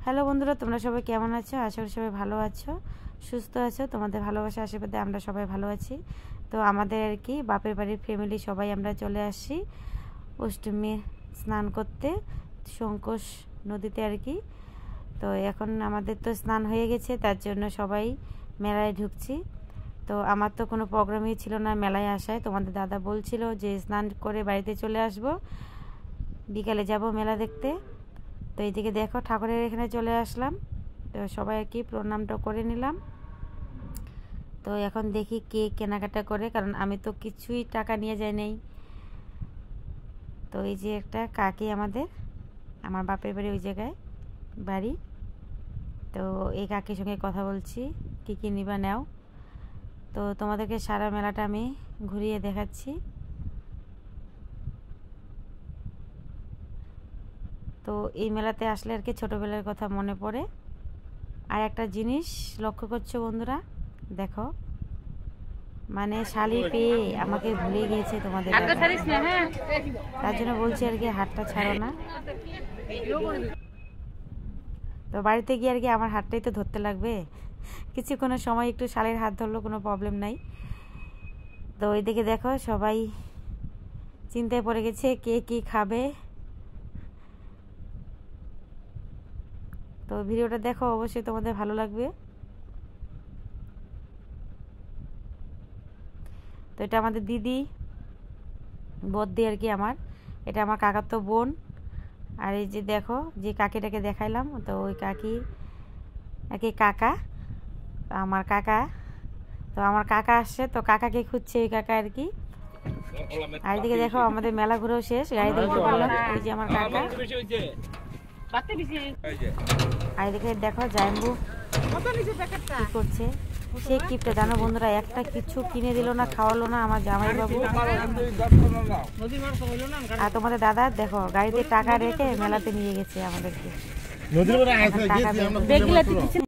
Hello বন্ধুরা, তোমরা সবাই কেমন আছো? আশা করি সবাই ভালো আছো, সুস্থ আছো। তোমাদের ভালোবাসা আশীর্বাদে আমরা সবাই ভালো আছি। তো আমাদের আর কি বাপের বাড়ির ফ্যামিলি সবাই আমরা চলে আসছি অষ্টমী স্নান করতে শঙ্কোষ নদীতে আর কি। তো এখন আমাদের তো স্নান হয়ে গেছে, তার জন্য সবাই মেলায় ঢুকছি। তো আমার তো কোনো প্রোগ্রামই ছিল না মেলায় আসায়। তোমাদের দাদা বলছিল যে স্নান করে বাড়িতে চলে আসব, বিকালে যাব মেলা দেখতে। তো এইদিকে দেখো ঠাকুরের এখানে চলে আসলাম। তো সবাই আর কি প্রণামটা করে নিলাম। তো এখন দেখি কে কেনাকাটা করে, কারণ আমি তো কিছুই টাকা নিয়ে যাই নাই। তো এই যে একটা কাকি আমার বাপের বাড়ি ওই জায়গায় বাড়ি। তো এই কাকির সঙ্গে কথা বলছি কী কী নিবা নাও। তো তোমাদেরকে সারা মেলাটা আমি ঘুরিয়ে দেখাচ্ছি। তো এই মেলাতে আসলে আর কি ছোটোবেলার কথা মনে পড়ে। আর একটা জিনিস লক্ষ্য করছো বন্ধুরা, দেখো মানে শালি পেয়ে আমাকে ভুলে গিয়েছে তোমাদের, তার জন্য বলছি আর কি হাতটা ছাড়ো না। তো বাড়িতে গিয়ে আর কি আমার হাতটাই তো ধরতে লাগবে, কিছুক্ষণের সময় একটু শালের হাত ধরলো কোনো প্রবলেম নাই। তো ওইদিকে দেখো সবাই চিন্তায় পড়ে গেছে কে কী খাবে। তো ভিডিওটা দেখো, অবশ্যই তোমাদের ভালো লাগবে। তো এটা আমাদের দিদি বদ্দি আর কি, এটা আমার কাকার তো বোন। আর এই যে দেখো যে কাকিটাকে দেখাইলাম, তো ওই কাকি আর কি কাকা, আমার কাকা। তো আমার কাকা আসছে, তো কাকাকে খুঁজছে ওই কাকা আর কি। আর এদিকে দেখো আমাদের মেলা ঘুরেও শেষ, গাড়িতে উঠে পড়লাম। ওই যে আমার কাকা। আর এদিকে দেখো জাম্বু কি করছে, সে কিপটা জানো বন্ধুরা, একটা কিছু কিনে দিল না, খাওয়ালো না আমার জামাই বাবু। আর তোমাদের দাদা দেখো গাড়িতে টাকা রেখে মেলাতে নিয়ে গেছে আমাদেরকে।